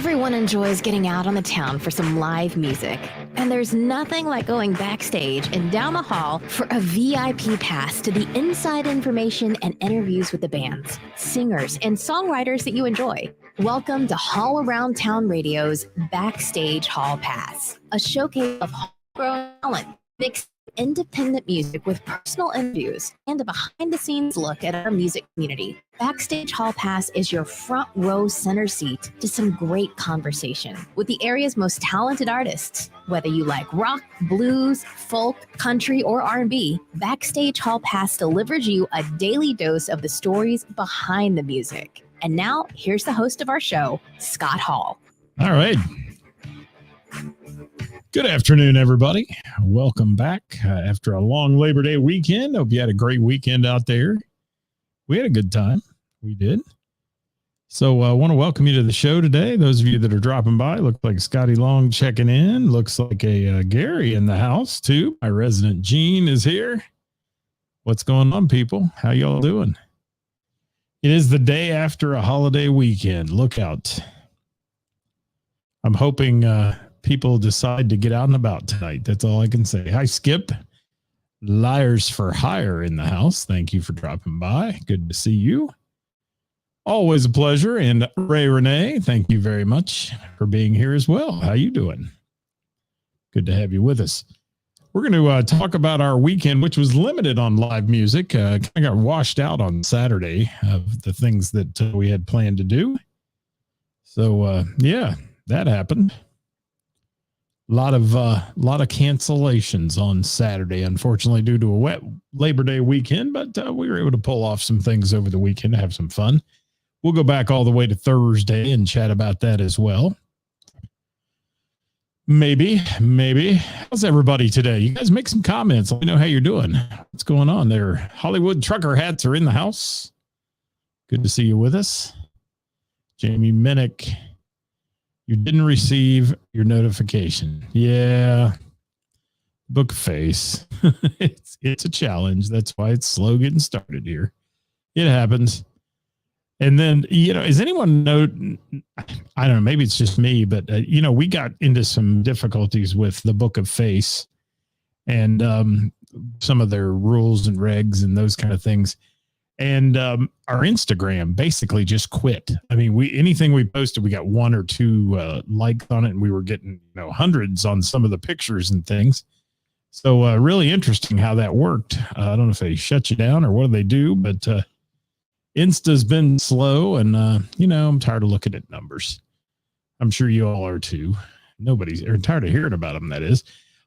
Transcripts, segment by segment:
Everyone enjoys getting out on the town for some live music. And there's nothing like going backstage and down the hall for a VIP pass to the inside information and interviews with the bands, singers, and songwriters that you enjoy. Welcome to Hall Around Town Radio's Backstage Hall Pass, a showcase of homegrown talent, mixed independent music with personal interviews, and a behind-the-scenes look at our music community. Backstage Hall Pass is your front row center seat to some great conversation with the area's most talented artists. Whether you like rock, blues, folk, country, or R&B, Backstage Hall Pass delivers you a daily dose of the stories behind the music. And now, here's the host of our show, Scott Hall. All right. Good afternoon, everybody. Welcome back after a long Labor Day weekend. Hope you had a great weekend out there. We had a good time. We did. So I want to welcome you to the show today. Those of you that are dropping by, look like Scotty Long checking in. Looks like a Gary in the house, too. My resident Gene is here. What's going on, people? How y'all doing? It is the day after a holiday weekend. Look out. I'm hoping people decide to get out and about tonight. That's all I can say. Hi, Skip. Liars for Hire in the house. Thank you for dropping by. Good to see you. Always a pleasure. And Ray Renee, thank you very much for being here as well. How you doing? Good to have you with us. We're going to talk about our weekend, which was limited on live music. Kind of got washed out on Saturday of the things that we had planned to do. So, yeah, that happened. A lot of cancellations on Saturday, unfortunately, due to a wet Labor Day weekend, but we were able to pull off some things over the weekend to have some fun. We'll go back all the way to Thursday and chat about that as well. Maybe. How's everybody today? You guys make some comments. Let me know how you're doing. What's going on there? Hollywood trucker hats are in the house. Good to see you with us. Jamie Minnick. You didn't receive your notification. Yeah. Book face. It's a challenge. That's why it's slow getting started here. It happens. And then, does anyone know, I don't know, maybe it's just me, but, we got into some difficulties with the Book of Face and some of their rules and regs and those kind of things. And our Instagram basically just quit. I mean, anything we posted, we got one or two likes on it, and we were getting hundreds on some of the pictures and things. So really interesting how that worked. I don't know if they shut you down or what do they do, but Insta's been slow, and I'm tired of looking at numbers. I'm sure you all are too. Or tired of hearing about them. That is.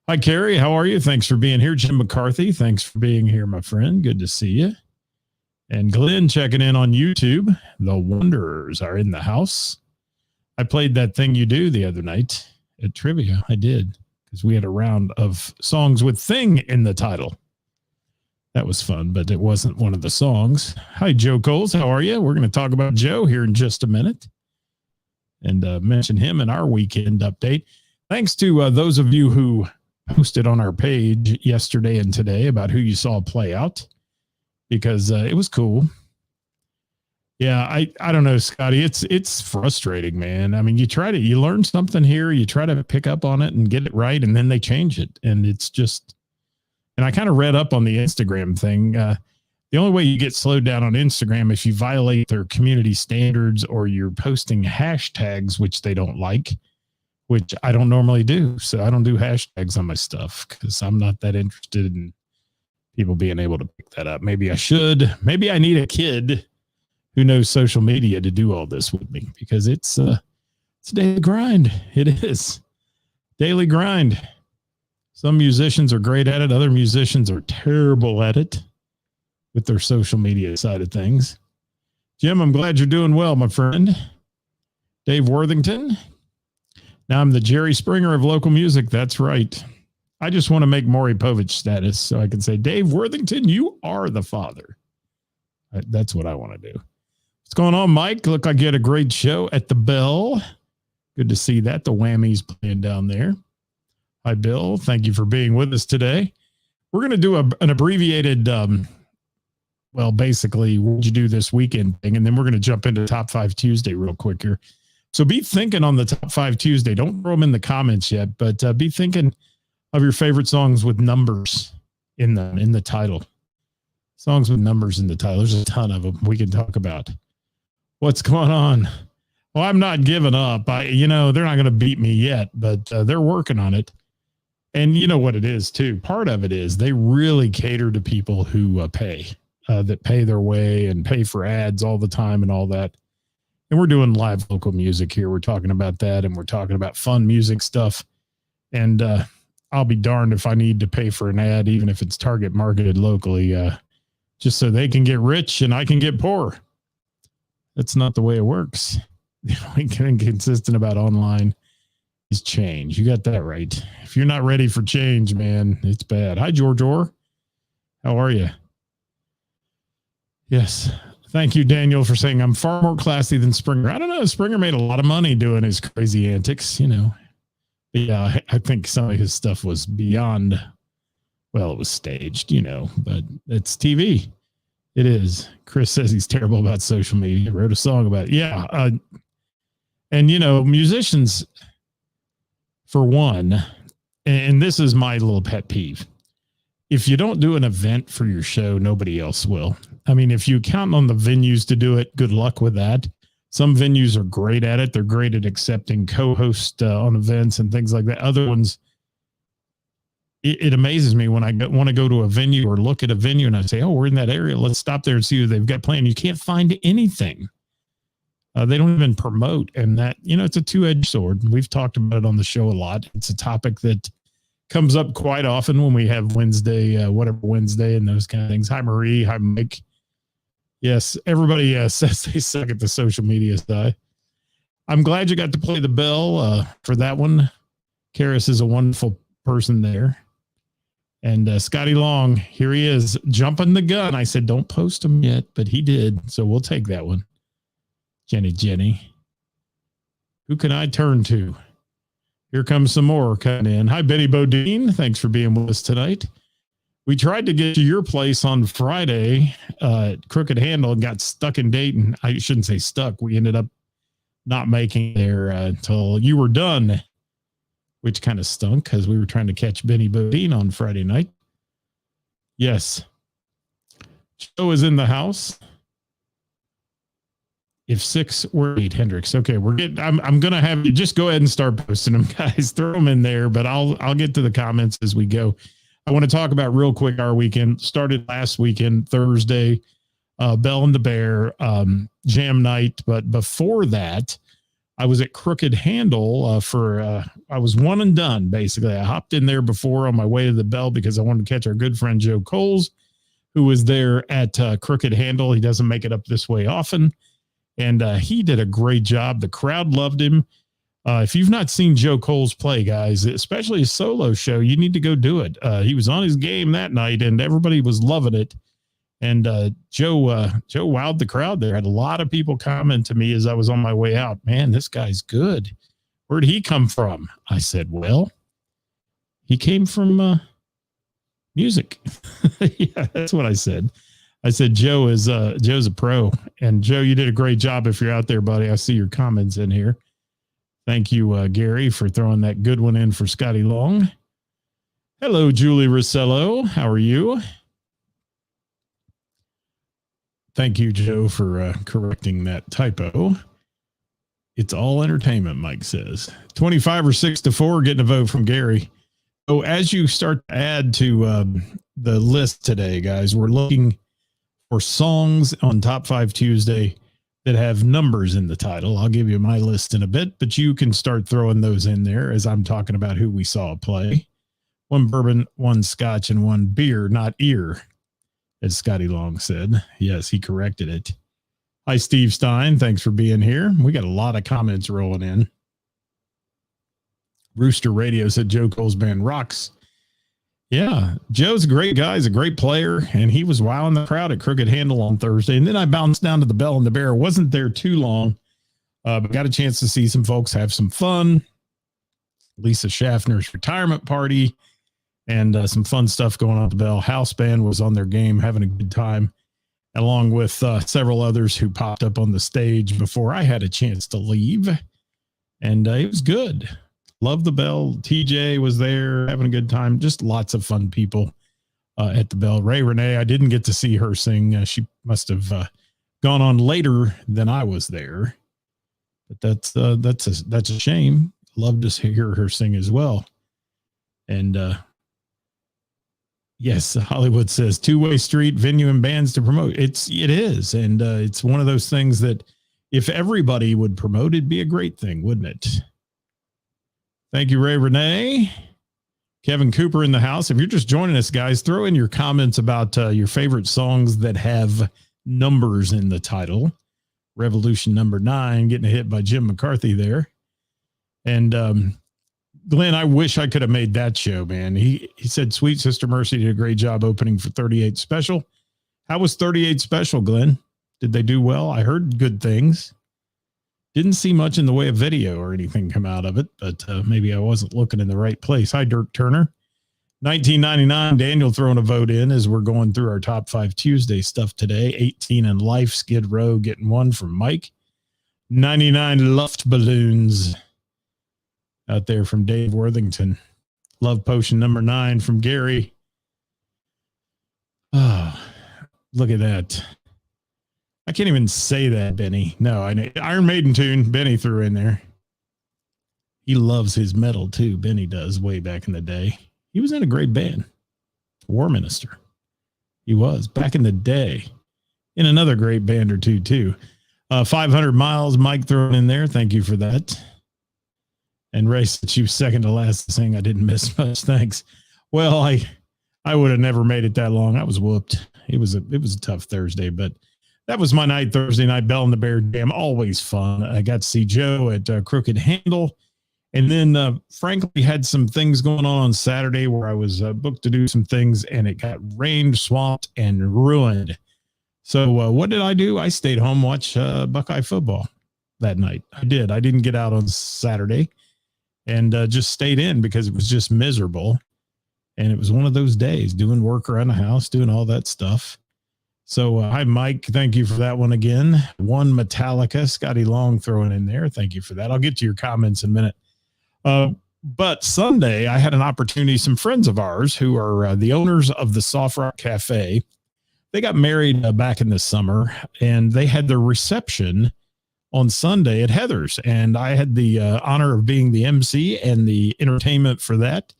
Hi, Carrie. How are you? Thanks for being here. Jim McCarthy. Thanks for being here, my friend. Good to see you. And Glenn checking in on YouTube. The Wanderers are in the house. I played that thing you do the other night at trivia. I did, because we had a round of songs with Thing in the title. That was fun, but it wasn't one of the songs. Hi, Joe Coles. How are you? We're going to talk about Joe here in just a minute and mention him in our weekend update. Thanks to those of you who posted on our page yesterday and today about who you saw play out, because it was cool. Yeah, I don't know, Scotty. It's frustrating, man. I mean, you learn something here, you try to pick up on it and get it right, and then they change it. And it's just, and I kind of read up on the Instagram thing. The only way you get slowed down on Instagram if you violate their community standards or you're posting hashtags, which they don't like, which I don't normally do. So I don't do hashtags on my stuff because I'm not that interested in people being able to pick that up. Maybe I should. Maybe I need a kid who knows social media to do all this with me, because it's a daily grind. It is daily grind. Some musicians are great at it. Other musicians are terrible at it with their social media side of things. Jim, I'm glad you're doing well, my friend. Dave Worthington. Now I'm the Jerry Springer of local music. That's right. I just want to make Maury Povich status so I can say, Dave Worthington, you are the father. That's what I want to do. What's going on, Mike? Look like you had a great show at the Bell. Good to see that. The Whammies playing down there. Hi, Bill. Thank you for being with us today. We're going to do an abbreviated, basically, what did you do this weekend thing? And then we're going to jump into Top 5 Tuesday real quick here. So be thinking on the Top 5 Tuesday. Don't throw them in the comments yet, but be thinking of your favorite songs with numbers in the title. Songs with numbers in the title. There's a ton of them we can talk about. What's going on? Well, I'm not giving up. They're not going to beat me yet, but they're working on it. And you know what it is too. Part of it is they really cater to people who that pay their way and pay for ads all the time and all that. And we're doing live local music here. We're talking about that, and we're talking about fun music stuff. And I'll be darned if I need to pay for an ad, even if it's target marketed locally, just so they can get rich and I can get poor. That's not the way it works. The only thing consistent about online is change. You got that right. If you're not ready for change, man, it's bad. Hi, George Orr. How are you? Yes. Thank you, Daniel, for saying I'm far more classy than Springer. I don't know. Springer made a lot of money doing his crazy antics, But yeah, I think some of his stuff was beyond, well, it was staged, but it's TV. It is. Chris says he's terrible about social media. Wrote a song about it. Yeah. And, musicians, for one, and this is my little pet peeve. If you don't do an event for your show, nobody else will. I mean, if you count on the venues to do it, good luck with that. Some venues are great at it. They're great at accepting co-hosts on events and things like that. Other ones, it amazes me when I want to go to a venue or look at a venue and I say, oh, we're in that area. Let's stop there and see who they've got playing. You can't find anything. They don't even promote. And that, it's a two-edged sword. We've talked about it on the show a lot. It's a topic that comes up quite often when we have Wednesday, Wednesday and those kind of things. Hi, Marie. Hi, Mike. Yes, everybody says they suck at the social media side. I'm glad you got to play the bell for that one. Karis is a wonderful person there. And Scotty Long, here he is, jumping the gun. I said, don't post him yet, but he did. So we'll take that one. Jenny. Who can I turn to? Here comes some more coming in. Hi, Betty Bodine. Thanks for being with us tonight. We tried to get to your place on Friday at Crooked Handle and got stuck in Dayton. I shouldn't say stuck. We ended up not making it there until you were done, which kind of stunk because we were trying to catch Benny Bodine on Friday night. Yes. Joe is in the house. If 6 were 8, Hendricks. Okay, I'm gonna have you just go ahead and start posting them, guys. Throw them in there, but I'll get to the comments as we go. I want to talk about real quick our weekend. Started last weekend, Thursday, Bell and the Bear, jam night. But before that, I was at Crooked Handle I was one and done, basically. I hopped in there before on my way to the Bell because I wanted to catch our good friend Joe Coles, who was there at Crooked Handle. He doesn't make it up this way often. And he did a great job. The crowd loved him. If you've not seen Joe Coles play, guys, especially his solo show, you need to go do it. He was on his game that night, and everybody was loving it. And Joe wowed the crowd there. Had a lot of people comment to me as I was on my way out. Man, this guy's good. Where'd he come from? I said, well, he came from music. Yeah, that's what I said. I said, Joe's a pro. And Joe, you did a great job. If you're out there, buddy, I see your comments in here. Thank you, Gary, for throwing that good one in for Scotty Long. Hello, Julie Rossello. How are you? Thank you, Joe, for correcting that typo. It's all entertainment, Mike says. 25 or 6-4, getting a vote from Gary. So as you start to add to the list today, guys, we're looking for songs on Top 5 Tuesday that have numbers in the title. I'll give you my list in a bit, but you can start throwing those in there as I'm talking about who we saw play. 1 bourbon, 1 scotch, and 1 beer, not ear, as Scotty Long said. Yes, he corrected it. Hi, Steve Stein. Thanks for being here. We got a lot of comments rolling in. Rooster Radio said Joe Coles band rocks. Yeah, Joe's a great guy. He's a great player, and he was wowing the crowd at Crooked Handle on Thursday. And then I bounced down to the Bell and the Bear. Wasn't there too long, but got a chance to see some folks have some fun. Lisa Schaffner's retirement party and some fun stuff going on at the Bell. House band was on their game, having a good time, along with several others who popped up on the stage before I had a chance to leave. And it was good. Love the Bell. TJ was there having a good time. Just lots of fun people at the Bell. Ray Renee, I didn't get to see her sing. She must have gone on later than I was there. But that's a shame. Love to hear her sing as well. And yes, Hollywood says two-way street, venue and bands to promote. It is. And it's one of those things that if everybody would promote, it'd be a great thing, wouldn't it? Thank you, Ray Renee. Kevin Cooper in the house. If you're just joining us, guys, throw in your comments about your favorite songs that have numbers in the title. Revolution number 9, getting a hit by Jim McCarthy there. And Glenn, I wish I could have made that show, man. He said Sweet Sister Mercy did a great job opening for 38 Special. How was 38 Special, Glenn? Did they do well? I heard good things. Didn't see much in the way of video or anything come out of it, but maybe I wasn't looking in the right place. Hi, Dirk Turner. 1999, Daniel throwing a vote in as we're going through our top 5 Tuesday stuff today. 18 and Life, Skid Row, getting one from Mike. 99 Luft Balloons out there from Dave Worthington. Love Potion number 9 from Gary. Oh, look at that. I can't even say that, Benny. No, Iron Maiden tune Benny threw in there. He loves his metal too. Benny does, way back in the day. He was in a great band. War Minister. He was back in the day in another great band or two too. 500 Miles, Mike thrown in there. Thank you for that. And Ray said you second to last thing. I didn't miss much. Thanks. Well, I would have never made it that long. I was whooped. It was a tough Thursday, but that was my night, Thursday night. Bell and the Bear Jam, always fun. I got to see Joe at Crooked Handle. And then, frankly, had some things going on Saturday where I was booked to do some things, and it got rained, swamped, and ruined. So what did I do? I stayed home, watch Buckeye football that night. I did. I didn't get out on Saturday and just stayed in because it was just miserable. And it was one of those days, doing work around the house, doing all that stuff. So, hi, Mike. Thank you for that one again. One Metallica, Scotty Long throwing in there. Thank you for that. I'll get to your comments in a minute. But Sunday, I had an opportunity. Some friends of ours who are the owners of the Soft Rock Cafe, they got married back in the summer, and they had their reception on Sunday at Heather's. And I had the honor of being the MC and the entertainment for that.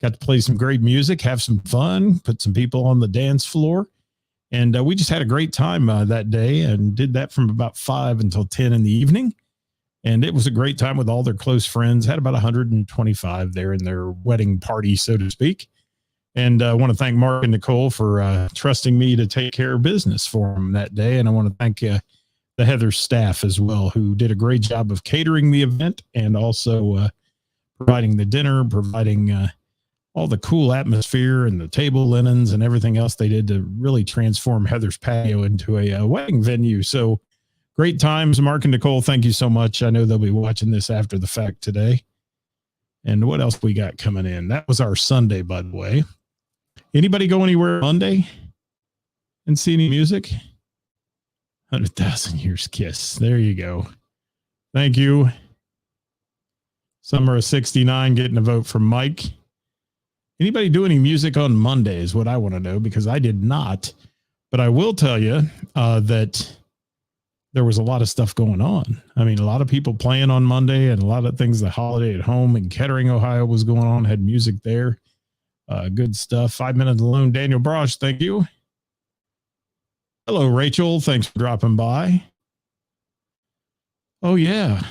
Got to play some great music, have some fun, put some people on the dance floor. And we just had a great time that day and did that from about 5 until 10 in the evening. And it was a great time with all their close friends. Had about 125 there in their wedding party, so to speak. And I want to thank Mark and Nicole for trusting me to take care of business for them that day. And I want to thank the Heather staff as well, who did a great job of catering the event and also providing the dinner, providing all the cool atmosphere and the table linens and everything else they did to really transform Heather's patio into a wedding venue. So great times. Mark and Nicole, thank you so much. I know they'll be watching this after the fact today. And what else we got coming in? That was our Sunday, by the way. Anybody go anywhere Monday and see any music? 100,000 Years Kiss. There you go. Thank you. Summer of 69 getting a vote from Mike. Anybody do any music on Monday is what I want to know, because I did not. But I will tell you that there was a lot of stuff going on. I mean, a lot of people playing on Monday and a lot of things. The Holiday at Home in Kettering, Ohio was going on, had music there. Good stuff. 5 Minutes Alone. Daniel Brosh, thank you. Hello, Rachel. Thanks for dropping by. Oh, yeah.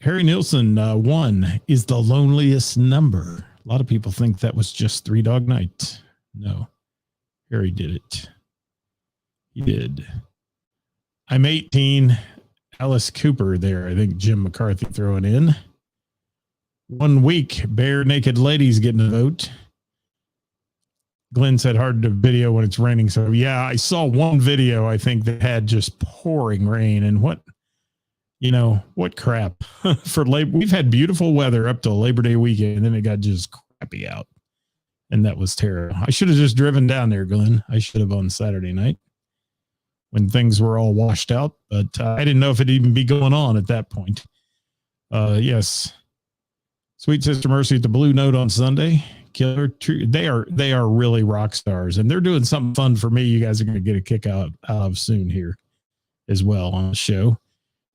Harry Nilsson, 1 is the loneliest number. A lot of people think that was just Three Dog Night. No, Harry did it. He did. I'm 18. Alice Cooper there. I think Jim McCarthy throwing in. 1 week. Bare Naked Ladies getting a vote. Glenn said hard to video when it's raining. So yeah, I saw one video, I think, that had just pouring rain. And what crap for Labor. We've had beautiful weather up till Labor Day weekend, and then it got just crappy out. And that was terrible. I should have just driven down there, Glenn. I should have on Saturday night when things were all washed out, but I didn't know if it'd even be going on at that point. Yes. Sweet Sister Mercy at the Blue Note on Sunday. Killer. They are really rock stars, and they're doing something fun for me. You guys are going to get a kick out of soon here as well on the show.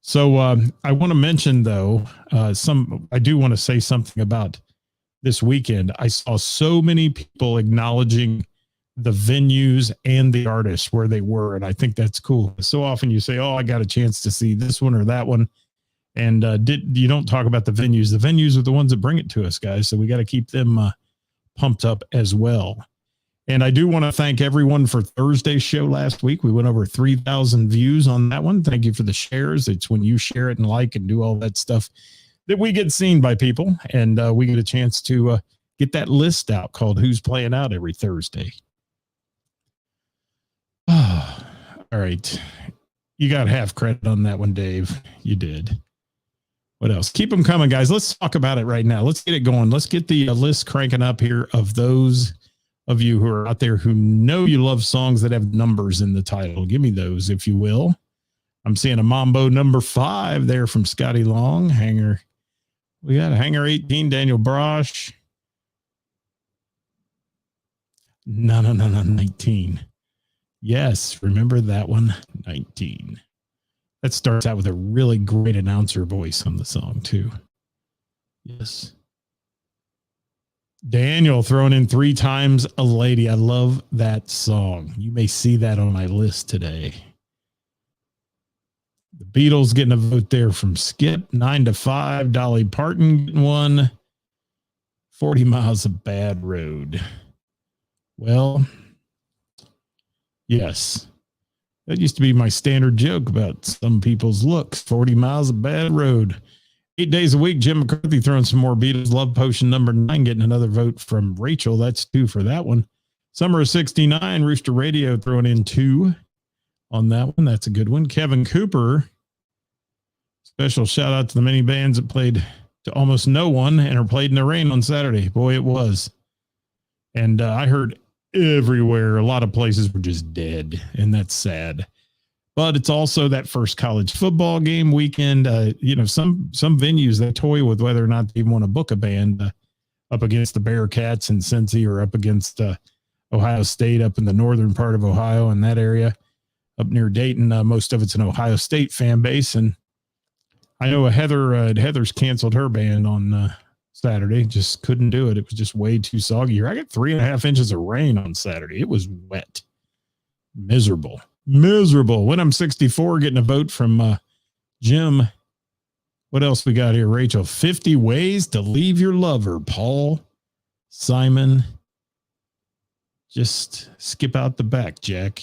So I want to mention though, I do want to say something about this weekend. I saw so many people acknowledging the venues and the artists where they were, and I think that's cool. So often you say, "Oh, I got a chance to see this one or that one." And you don't talk about the venues. The venues are the ones that bring it to us, guys. So we got to keep them pumped up as well. And I do want to thank everyone for Thursday's show last week. We went over 3,000 views on that one. Thank you for the shares. It's when you share it and like and do all that stuff that we get seen by people. And we get a chance to get that list out called Who's Playing Out every Thursday. Oh, all right. You got half credit on that one, Dave. You did. What else? Keep them coming, guys. Let's talk about it right now. Let's get it going. Let's get the list cranking up here of those of you who are out there who know you love songs that have numbers in the title. Give me those, if you will. I'm seeing a Mambo number 5 there from Scotty Long. Hanger. We got a Hanger 18, Daniel Brosh. No, 19. Yes, remember that one? 19. That starts out with a really great announcer voice on the song, too. Yes. Daniel throwing in 3 times a lady. I love that song. You may see that on my list today. The Beatles getting a vote there from Skip. 9 to 5. Dolly Parton getting one. 40 Miles of Bad Road. Well, yes. That used to be my standard joke about some people's looks. 40 Miles of Bad Road. 8 days a week, Jim McCarthy throwing some more Beatles. Love Potion number 9, getting another vote from Rachel. That's 2 for that one. Summer of 69, Rooster Radio throwing in 2 on that one. That's a good one. Kevin Cooper. Special shout out to the many bands that played to almost no one and are played in the rain on Saturday. Boy, it was. And I heard everywhere, a lot of places were just dead, and that's sad. But it's also that first college football game weekend. Some venues, they toy with whether or not they even want to book a band up against the Bearcats in Cincy or up against Ohio State up in the northern part of Ohio in that area up near Dayton. Most of it's an Ohio State fan base. And I know Heather's canceled her band on Saturday. Just couldn't do it. It was just way too soggy. I got 3.5 inches of rain on Saturday. It was wet. Miserable. When I'm 64, getting a vote from Jim. What else we got here, Rachel? 50 Ways to Leave Your Lover. Paul Simon. Just skip out the back, Jack.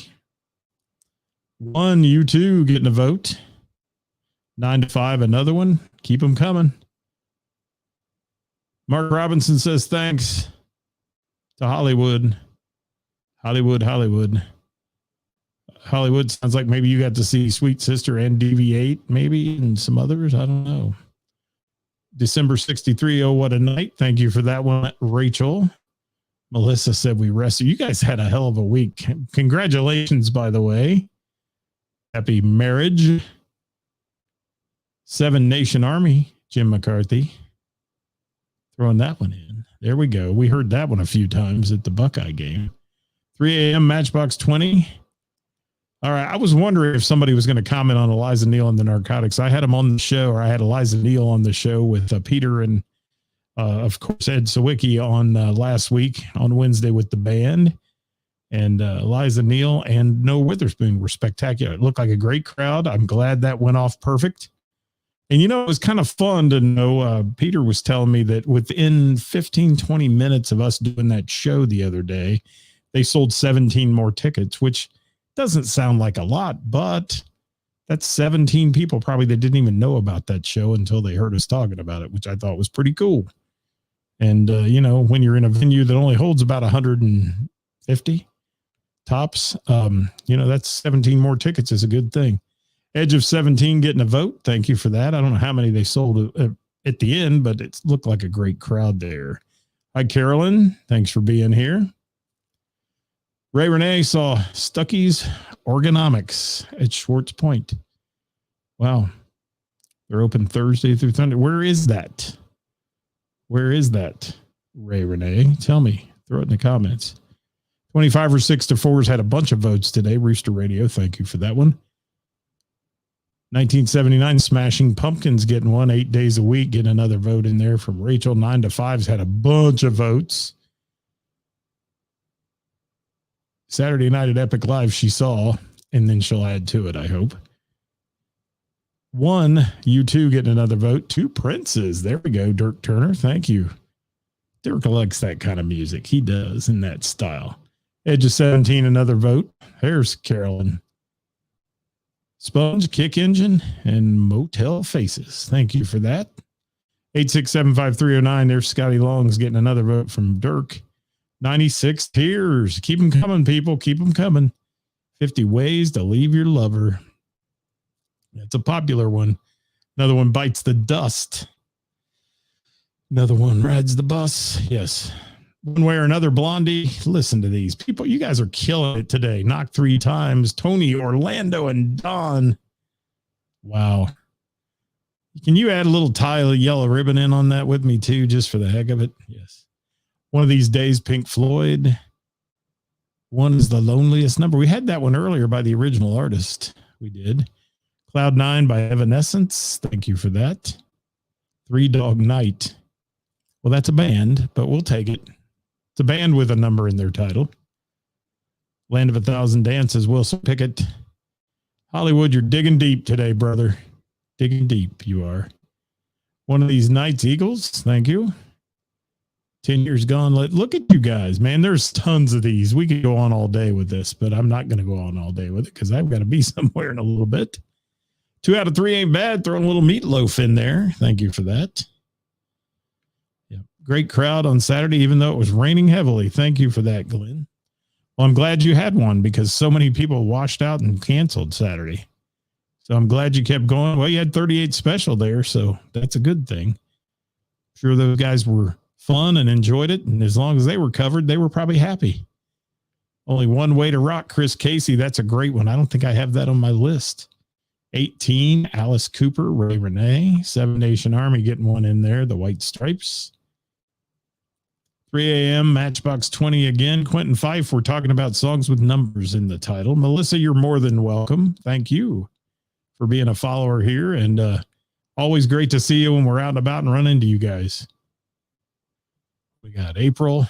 1, you two getting a vote. 9 to 5, another one. Keep them coming. Mark Robinson says thanks to Hollywood. Hollywood sounds like maybe you got to see Sweet Sister and DV8, maybe, and some others. I don't know. December 63. Oh, what a night. Thank you for that one, Rachel. Melissa said we rested. You guys had a hell of a week. Congratulations, by the way. Happy marriage. 7 Nation Army, Jim McCarthy. Throwing that one in. There we go. We heard that one a few times at the Buckeye game. 3 a.m. Matchbox 20. All right. I was wondering if somebody was going to comment on Eliza Neal and the Narcotics. I had him on the show, or I had Eliza Neal on the show with Peter and, of course, Ed Sawicki on last week on Wednesday with the band. And Eliza Neal and Noah Witherspoon were spectacular. It looked like a great crowd. I'm glad that went off perfect. And, it was kind of fun to know. Peter was telling me that within 15, 20 minutes of us doing that show the other day, they sold 17 more tickets, which doesn't sound like a lot, but that's 17 people probably that didn't even know about that show until they heard us talking about it, which I thought was pretty cool. And, when you're in a venue that only holds about 150 tops, that's 17 more tickets is a good thing. Edge of 17 getting a vote. Thank you for that. I don't know how many they sold at the end, but it looked like a great crowd there. Hi, Carolyn. Thanks for being here. Ray Renee saw Stuckey's Orgonomics at Schwartz Point. Wow. They're open Thursday through Sunday. Where is that? Where is that? Ray Renee, tell me. Throw it in the comments. 25 or 6 to 4s had a bunch of votes today. Rooster Radio, thank you for that one. 1979 Smashing Pumpkins getting one. 8 days a week, getting another vote in there from Rachel. 9 to 5s had a bunch of votes. Saturday night at Epic Live, she saw, and then she'll add to it, I hope. 1, U2 getting another vote. 2 Princes. There we go, Dirk Turner. Thank you. Dirk likes that kind of music. He does in that style. Edge of 17, another vote. There's Carolyn. Sponge, Kick Engine, and Motel Faces. Thank you for that. 8675309. There's Scotty Long's getting another vote from Dirk. 96 Tears. Keep them coming, people. Keep them coming. 50 Ways to Leave Your Lover. That's a popular one. Another one, Bites the Dust. Another one, Rides the Bus. Yes. One way or another, Blondie. Listen to these people. You guys are killing it today. Knock 3 times. Tony, Orlando, and Don. Wow. Can you add a little tie of yellow ribbon in on that with me too, just for the heck of it? Yes. One of These Days, Pink Floyd. One is The Loneliest Number. We had that one earlier by the original artist. We did. Cloud 9 by Evanescence. Thank you for that. 3 Dog Night. Well, that's a band, but we'll take it. It's a band with a number in their title. Land of a Thousand Dances, Wilson Pickett. Hollywood, you're digging deep today, brother. Digging deep, you are. One of These Nights, Eagles. Thank you. 10 Years Gone. Look at you guys, man. There's tons of these. We could go on all day with this, but I'm not going to go on all day with it because I've got to be somewhere in a little bit. 2 out of 3 ain't bad. Throwing a little meatloaf in there. Thank you for that. Yeah, great crowd on Saturday, even though it was raining heavily. Thank you for that, Glenn. Well, I'm glad you had one because so many people washed out and canceled Saturday. So I'm glad you kept going. Well, you had 38 special there, so that's a good thing. I'm sure those guys were fun and enjoyed it, and as long as they were covered, they were probably happy. Only One Way to Rock, Chris Casey. That's a great one. I don't think I have that on my list. 18, Alice Cooper, Ray Renee. 7 Nation Army getting one in there, the White Stripes. 3 a.m., Matchbox 20 again. Quentin Fife, we're talking about songs with numbers in the title. Melissa, you're more than welcome. Thank you for being a follower here, and always great to see you when we're out and about and run into you guys. We got April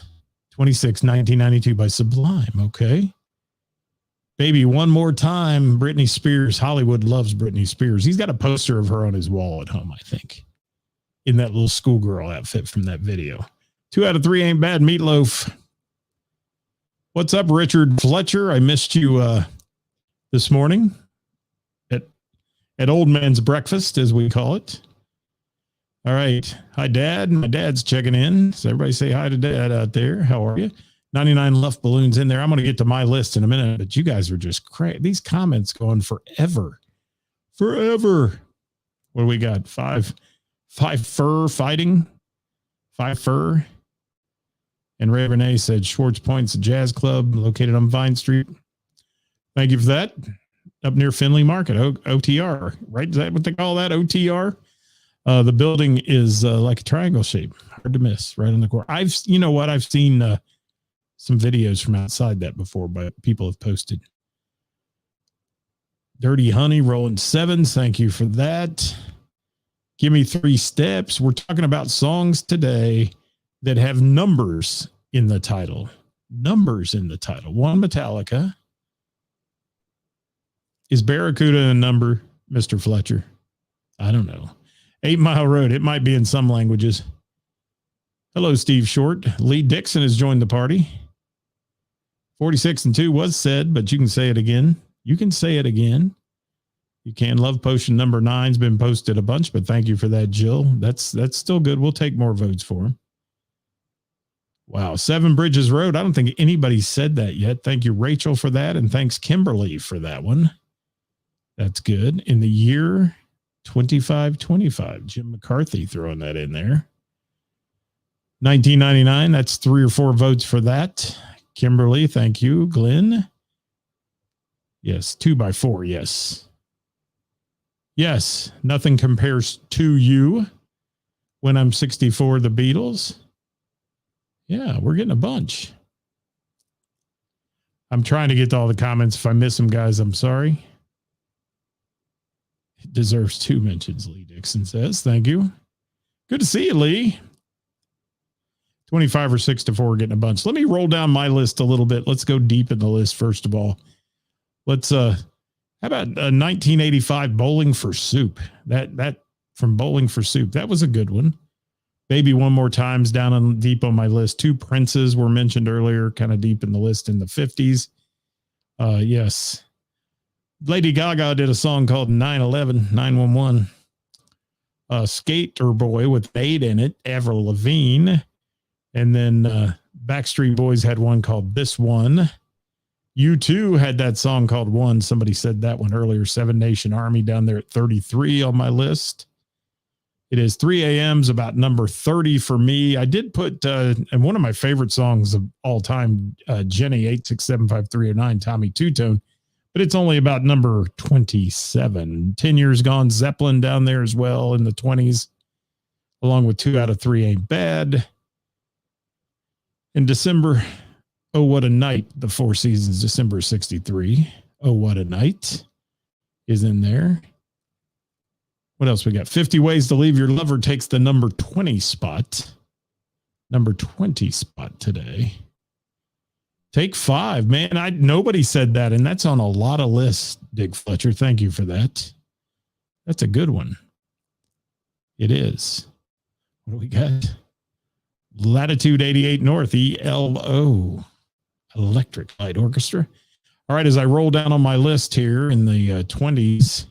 26, 1992 by Sublime. Okay. Baby, One More Time, Britney Spears. Hollywood loves Britney Spears. He's got a poster of her on his wall at home, I think, in that little schoolgirl outfit from that video. 2 out of 3 ain't bad. Meatloaf. What's up, Richard Fletcher? I missed you this morning at Old Man's Breakfast, as we call it. All right. Hi, Dad. My dad's checking in. So everybody say hi to Dad out there. How are you? 99 Luft Balloons in there. I'm going to get to my list in a minute, but you guys are just crazy. These comments going forever. Forever. What do we got? Five Fur Fighting. 5 Fur. And Ray Renee said Schwartz Point's a jazz club located on Vine Street. Thank you for that. Up near Finley Market, OTR, right? Is that what they call that? OTR? The building is like a triangle shape. Hard to miss, right in the corner. You know what? I've seen some videos from outside that before, but people have posted. Dirty Honey, Rolling Sevens. Thank you for that. Give Me 3 Steps. We're talking about songs today that have numbers in the title. Numbers in the title. 1, Metallica. Is Barracuda a number, Mr. Fletcher? I don't know. 8 Mile Road. It might be in some languages. Hello, Steve Short. Lee Dixon has joined the party. 46 and 2 was said, but you can say it again. You can say it again. You can. Love Potion number 9's been posted a bunch, but thank you for that, Jill. That's still good. We'll take more votes for him. Wow. 7 Bridges Road. I don't think anybody said that yet. Thank you, Rachel, for that. And thanks, Kimberly, for that one. That's good. In the year 2525, Jim McCarthy throwing that in there. 1999. That's 3 or 4 votes for that. Kimberly, thank you. Glenn. Yes. 2 by 4. Yes. Yes, nothing compares to you. When I'm 64, the Beatles. Yeah, we're getting a bunch. I'm trying to get to all the comments. If I miss them, guys, I'm sorry. It deserves 2 mentions, Lee Dixon says. Thank you. Good to see you, Lee. 25 or 64, getting a bunch. Let me roll down my list a little bit. Let's go deep in the list, first of all. Let's, how about 1985 Bowling for Soup? That from Bowling for Soup. That was a good one. Baby One More Time's down on deep on my list. 2 Princes were mentioned earlier, kind of deep in the list in the 50s. Yes. Lady Gaga did a song called 911, 911. Skater Boy with Fade in it, Avril Lavigne. And then Backstreet Boys had one called This One. U2 had that song called One. Somebody said that one earlier. Seven Nation Army down there at 33 on my list. It is 3 a.m.'s about number 30 for me. I did put, and one of my favorite songs of all time, Jenny 8675309, Tommy Two-Tone, but it's only about number 27. 10 Years Gone, Zeppelin down there as well in the 20s, along with 2 Out of 3 Ain't Bad. In December, Oh What a Night, the Four Seasons, December 63. Oh What a Night is in there. What else we got? 50 Ways to Leave Your Lover takes the number 20 spot. Number 20 spot today. Take 5, man. Nobody said that, and that's on a lot of lists, Dick Fletcher. Thank you for that. That's a good one. It is. What do we got? Latitude 88 North, ELO, Electric Light Orchestra. All right, as I roll down on my list here in the 20s,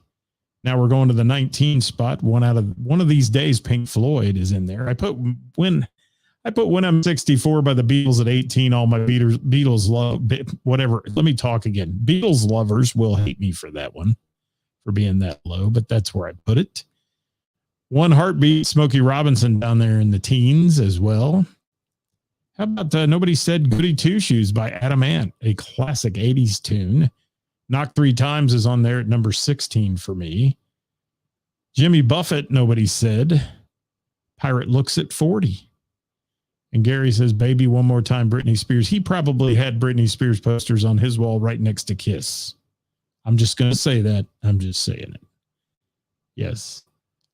now we're going to the 19 spot. One of these days, Pink Floyd is in there. I put When I'm 64 by the Beatles at 18. All my Beatles love, whatever. Let me talk again. Beatles lovers will hate me for that one, for being that low, but that's where I put it. One Heartbeat, Smokey Robinson down there in the teens as well. How about Nobody Said Goody Two Shoes by Adam Ant, a classic 80s tune. Knock 3 Times is on there at number 16 for me. Jimmy Buffett, Nobody Said. Pirate Looks at 40. And Gary says, Baby One More Time, Britney Spears. He probably had Britney Spears posters on his wall right next to Kiss. I'm just going to say that. I'm just saying it. Yes.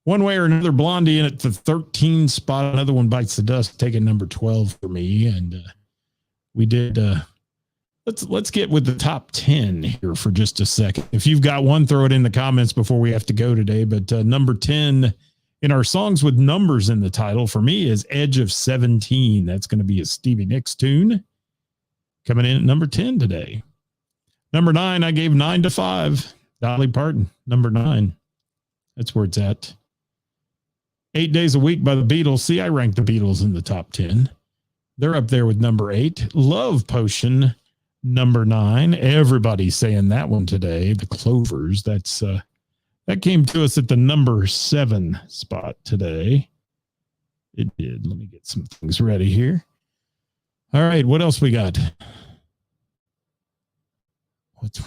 One way or another, Blondie in at the 13 spot. Another one bites the dust, taking number 12 for me. And we did. Let's get with the top 10 here for just a second. If you've got one, throw it in the comments before we have to go today. But number 10 in our songs with numbers in the title for me is Edge of 17. That's going to be a Stevie Nicks tune. Coming in at number 10 today. Number 9, I gave 9 to 5. Dolly Parton, number 9. That's where it's at. 8 Days a Week by the Beatles. See, I ranked the Beatles in the top 10. They're up there with number 8. Love Potion, number 9. Everybody's saying that one today. The Clovers. That came to us at the number 7 spot today. It did. Let me get some things ready here. All right, what else we got? What's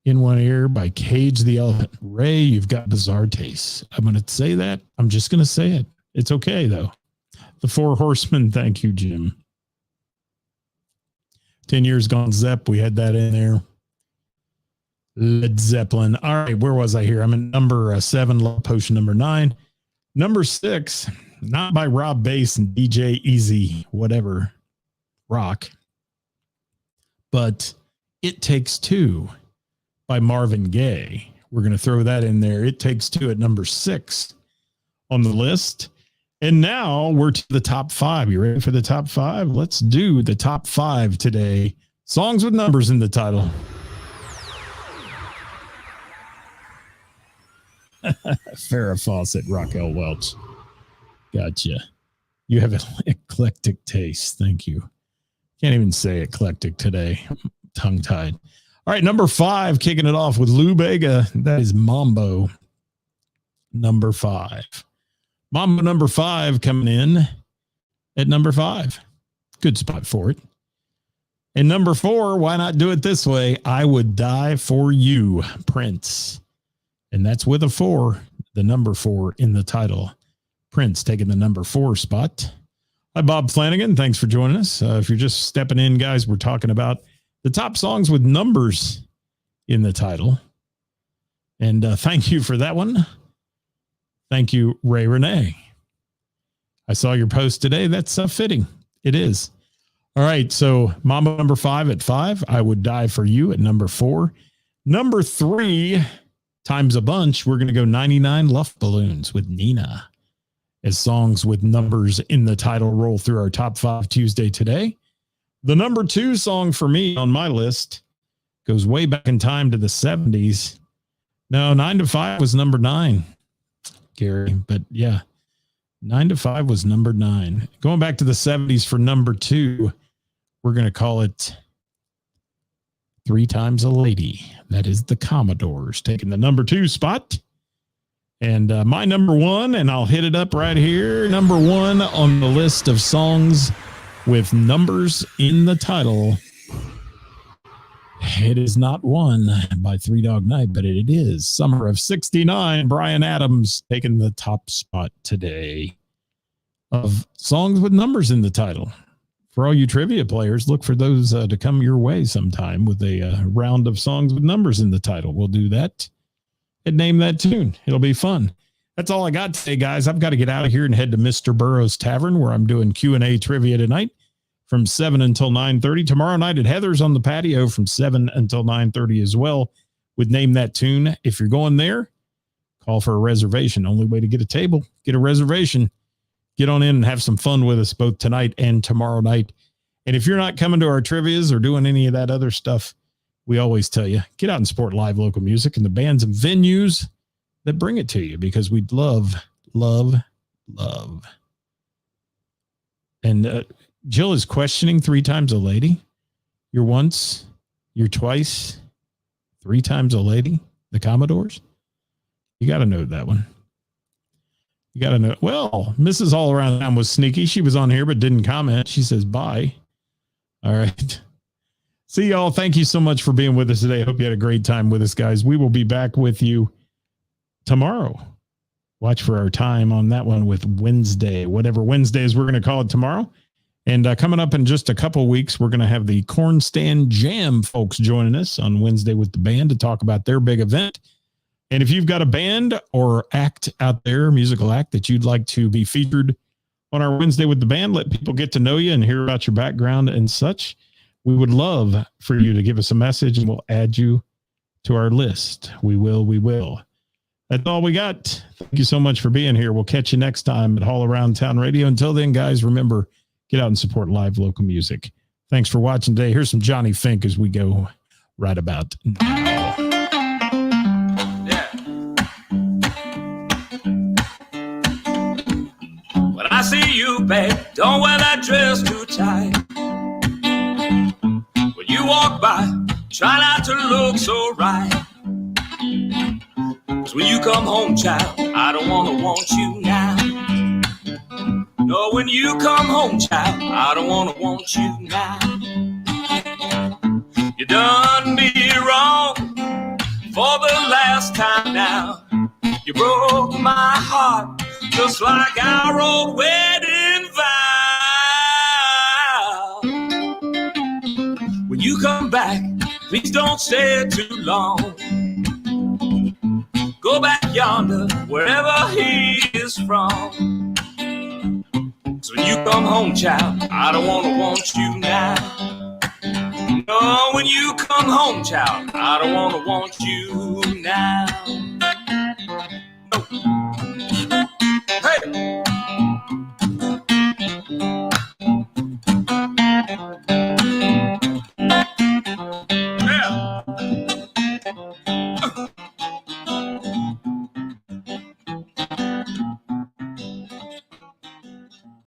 In One Ear by Cage the Elephant. Ray, you've got bizarre tastes. I'm going to say that. I'm just going to say it. It's okay, though. The Four Horsemen. Thank you, Jim. 10 Years Gone, Zepp. We had that in there. Led Zeppelin. All right, where was I here? I'm in number 7, Love Potion, number 9. Number 6, not by Rob Bass and DJ Easy, whatever, rock, but It Takes Two by Marvin Gaye. We're going to throw that in there. It Takes Two at number 6 on the list. And now we're to the top 5. You ready for the top 5? Let's do the top 5 today. Songs with numbers in the title. Farrah Fawcett, Raquel Welch. Gotcha. You have an eclectic taste. Thank you. Can't even say eclectic today. Tongue tied. All right, number 5, kicking it off with Lou Bega. That is Mambo. Number 5. Mambo number 5 coming in at number 5. Good spot for it. And number 4, why not do it this way? I Would Die for You, Prince. And that's with a 4, the number 4 in the title. Prince taking the number 4 spot. Hi, Bob Flanagan. Thanks for joining us. If you're just stepping in, guys, we're talking about the top songs with numbers in the title. And thank you for that one. Thank you, Ray Renee. I saw your post today. That's fitting. It is. All right. So Mama number 5 at 5. I Would Die for You at number 4. Number 3, times a bunch. We're going to go 99 Luft Balloons with Nina as songs with numbers in the title roll through our top 5 Tuesday today. The number 2 song for me on my list goes way back in time to the 70s. No, 9 to 5 was number 9, Gary. But yeah, 9 to 5 was number 9. Going back to the 70s for number 2, we're going to call it 3 Times a Lady. That is the Commodores taking the number 2 spot. And my number 1, and I'll hit it up right here. Number 1 on the list of songs with numbers in the title. It is not One by Three Dog Night, but it is Summer of '69. Bryan Adams taking the top spot today of songs with numbers in the title. For all you trivia players, look for those to come your way sometime with a round of songs with numbers in the title. We'll do that and name that tune. It'll be fun. That's all I got today, guys. I've got to get out of here and head to Mr. Burroughs Tavern, where I'm doing Q&A trivia tonight from 7 until 9:30. Tomorrow night at Heather's on the patio from 7 until 9:30 as well with Name That Tune. If you're going there, call for a reservation. Only way to get a table, get a reservation. Get on in and have some fun with us both tonight and tomorrow night. And if you're not coming to our trivias or doing any of that other stuff, we always tell you, get out and support live local music and the bands and venues that bring it to you, because we'd love. And Jill is questioning 3 Times a Lady. You're once, you're twice, 3 Times a Lady, the Commodores. You got to know that one. You got to know. Well, Mrs. All Around Town was sneaky. She was on here, but didn't comment. She says, bye. All right. See y'all. Thank you so much for being with us today. Hope you had a great time with us, guys. We will be back with you tomorrow. Watch for our time on that one with Wednesday, whatever Wednesday is, we're going to call it tomorrow. And coming up in just a couple weeks, we're going to have the Corn Stand Jam folks joining us on Wednesday with the band to talk about their big event. And if you've got a band or act out there, musical act that you'd like to be featured on our Wednesday with the band, let people get to know you and hear about your background and such. We would love for you to give us a message and we'll add you to our list. We will. That's all we got. Thank you so much for being here. We'll catch you next time at All Around Town Radio. Until then, guys, remember, get out and support live local music. Thanks for watching today. Here's some Johnny Fink as we go right about now. When I see you, babe, don't wear that dress too tight. When you walk by, try not to look so right. 'Cause when you come home, child, I don't want you now. No, when you come home, child, I don't want you now. You done me wrong for the last time now. You broke my heart just like our old wedding vow. When you come back, please don't stay too long. Go back yonder, wherever he is from. So when you come home, child, I don't want you now. No, when you come home, child, I don't want you now.